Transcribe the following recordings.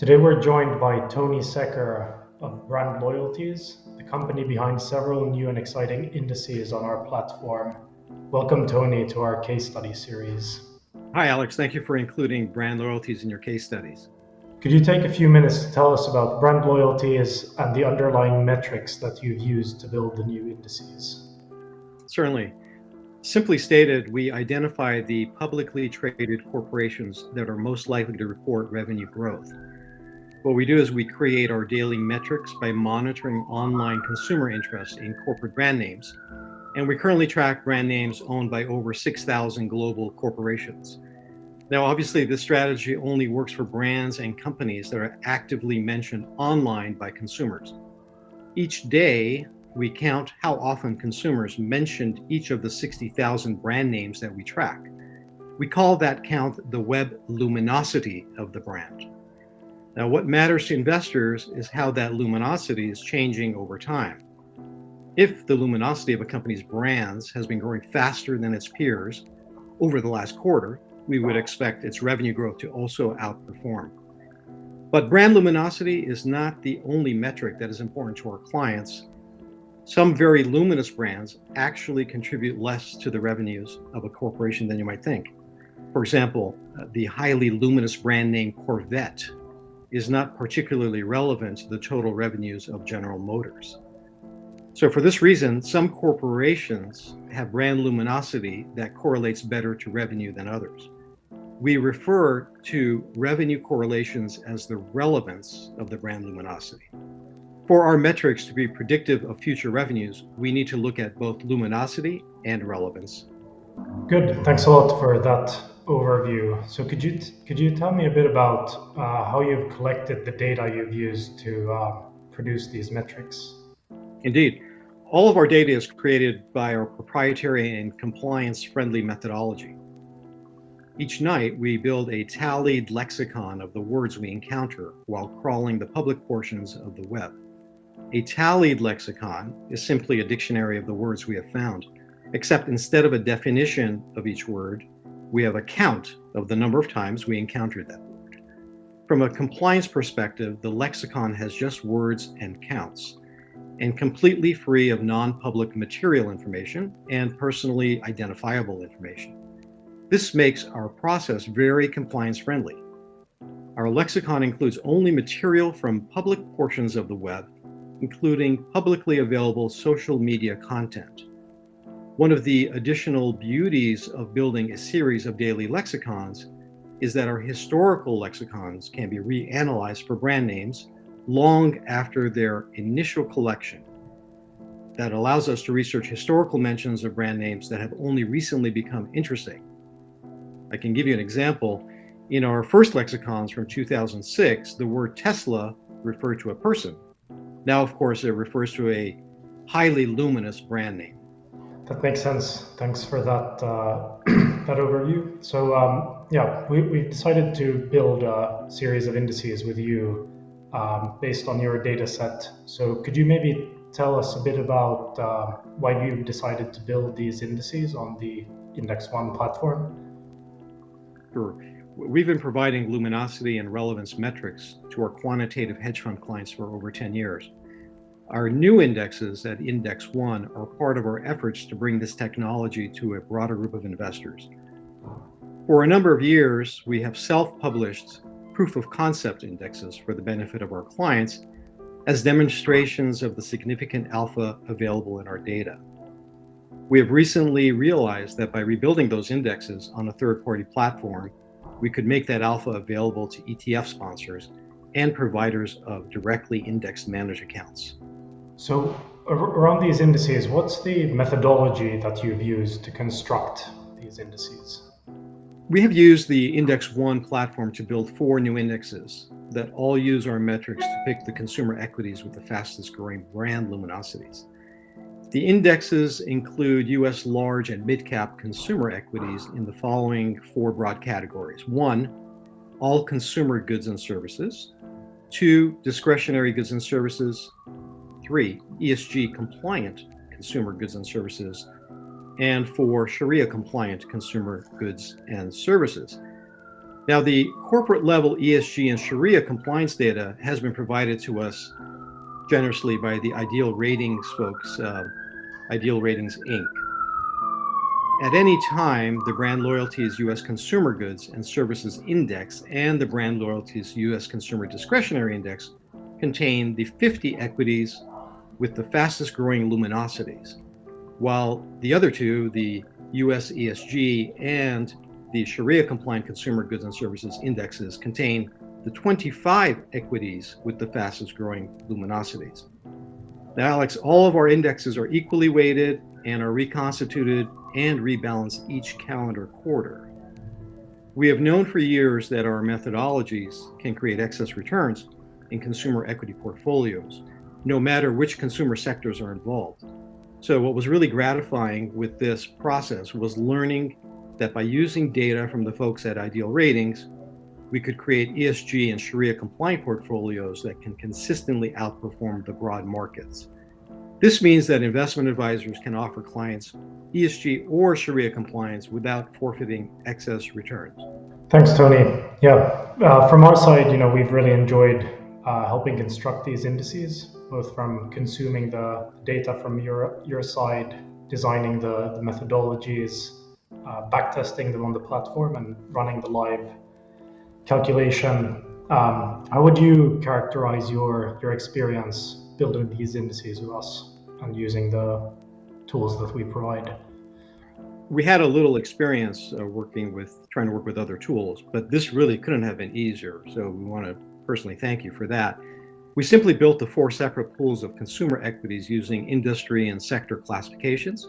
Today we're joined by Tony Seker of BrandLoyalties, the company behind several new and exciting indices on our platform. Welcome, Tony, to our case study series. Hi, Alex. Thank you for including BrandLoyalties in your case studies. Could you take a few minutes to tell us about BrandLoyalties and the underlying metrics that you've used to build the new indices? Certainly. Simply stated, we identify the publicly traded corporations that are most likely to report revenue growth. What we do is we create our daily metrics by monitoring online consumer interest in corporate brand names, and we currently track brand names owned by over 6,000 global corporations. Now, obviously, this strategy only works for brands and companies that are actively mentioned online by consumers. Each day, we count how often consumers mentioned each of the 60,000 brand names that we track. We call that count the web luminosity of the brand. Now, what matters to investors is how that luminosity is changing over time. If the luminosity of a company's brands has been growing faster than its peers over the last quarter, we would expect its revenue growth to also outperform. But brand luminosity is not the only metric that is important to our clients. Some very luminous brands actually contribute less to the revenues of a corporation than you might think. For example, the highly luminous brand name Corvette is not particularly relevant to the total revenues of General Motors. So for this reason, some corporations have brand luminosity that correlates better to revenue than others. We refer to revenue correlations as the relevance of the brand luminosity. For our metrics to be predictive of future revenues, we need to look at both luminosity and relevance. Good. Thanks a lot for that overview. So could you tell me a bit about how you've collected the data you've used to produce these metrics? Indeed. All of our data is created by our proprietary and compliance-friendly methodology. Each night, we build a tallied lexicon of the words we encounter while crawling the public portions of the web. A tallied lexicon is simply a dictionary of the words we have found, except instead of a definition of each word, we have a count of the number of times we encountered that word. From a compliance perspective, the lexicon has just words and counts, and completely free of non-public material information and personally identifiable information. This makes our process very compliance-friendly. Our lexicon includes only material from public portions of the web, including publicly available social media content. One of the additional beauties of building a series of daily lexicons is that our historical lexicons can be reanalyzed for brand names long after their initial collection. That allows us to research historical mentions of brand names that have only recently become interesting. I can give you an example. In our first lexicons from 2006, the word Tesla referred to a person. Now, of course, it refers to a highly luminous brand name. That makes sense. Thanks for that that overview. So we've decided to build a series of indices with you based on your data set. So could you maybe tell us a bit about why you decided to build these indices on the Index One platform? Sure. We've been providing luminosity and relevance metrics to our quantitative hedge fund clients for over 10 years. Our new indexes at Index One are part of our efforts to bring this technology to a broader group of investors. For a number of years, we have self-published proof of concept indexes for the benefit of our clients as demonstrations of the significant alpha available in our data. We have recently realized that by rebuilding those indexes on a third-party platform, we could make that alpha available to ETF sponsors and providers of directly indexed managed accounts. So around these indices, what's the methodology that you've used to construct these indices? We have used the Index One platform to build 4 new indexes that all use our metrics to pick the consumer equities with the fastest growing brand luminosities. The indexes include US large and mid-cap consumer equities in the following 4 broad categories. 1, all consumer goods and services. 2, discretionary goods and services. 3, ESG compliant consumer goods and services. And 4, Sharia compliant consumer goods and services. Now, the corporate level ESG and Sharia compliance data has been provided to us generously by the Ideal Ratings folks, Ideal Ratings Inc. At any time, the BrandLoyalties U.S. Consumer Goods and Services Index and the BrandLoyalties U.S. Consumer Discretionary Index contain the 50 equities with the fastest growing luminosities, while the other two, the U.S. ESG and the Sharia compliant Consumer Goods and Services Indexes, contain the 25 equities with the fastest growing luminosities. Now, Alex, all of our indexes are equally weighted and are reconstituted and rebalanced each calendar quarter. We have known for years that our methodologies can create excess returns in consumer equity portfolios, no matter which consumer sectors are involved. So what was really gratifying with this process was learning that by using data from the folks at Ideal Ratings, we could create ESG and Sharia compliant portfolios that can consistently outperform the broad markets. This means that investment advisors can offer clients ESG or Sharia compliance without forfeiting excess returns. Thanks, Tony. Yeah, from our side, we've really enjoyed helping construct these indices, both from consuming the data from your side, designing the methodologies, backtesting them on the platform, and running the live calculation. How would you characterize your experience building these indices with us and using the tools that we provide? We had a little experience trying to work with other tools, but this really couldn't have been easier. So we want to personally thank you for that. We simply built the 4 separate pools of consumer equities using industry and sector classifications.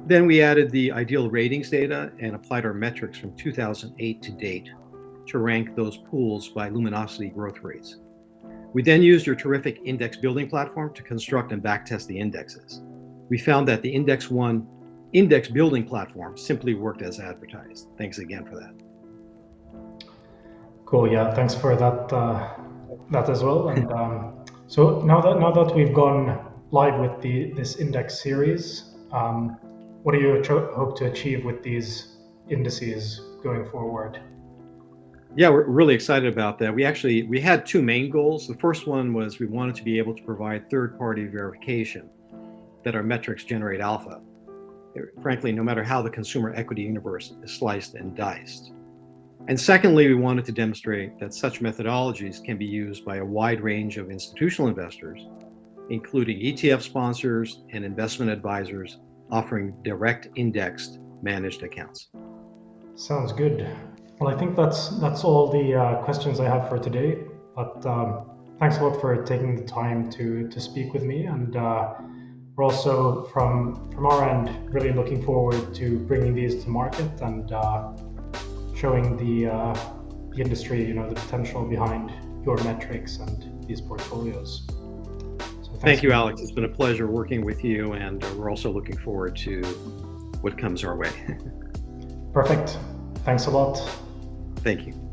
Then we added the Ideal Ratings data and applied our metrics from 2008 to date to rank those pools by luminosity growth rates. We then used your terrific index building platform to construct and backtest the indexes. We found that the Index One index building platform simply worked as advertised. Thanks again for that. Cool. Yeah, thanks for that as well. And so now that we've gone live with this index series, what do you hope to achieve with these indices going forward? Yeah, we're really excited about that. We had 2 main goals. The first one was we wanted to be able to provide third-party verification that our metrics generate alpha. Frankly, no matter how the consumer equity universe is sliced and diced. And secondly, we wanted to demonstrate that such methodologies can be used by a wide range of institutional investors, including ETF sponsors and investment advisors offering direct indexed managed accounts. Sounds good. Well, I think that's all the questions I have for today. But thanks a lot for taking the time to speak with me, and we're also from our end really looking forward to bringing these to market and showing the industry, the potential behind your metrics and these portfolios. So thank you, Alex. It's been a pleasure working with you, and we're also looking forward to what comes our way. Perfect. Thanks a lot. Thank you.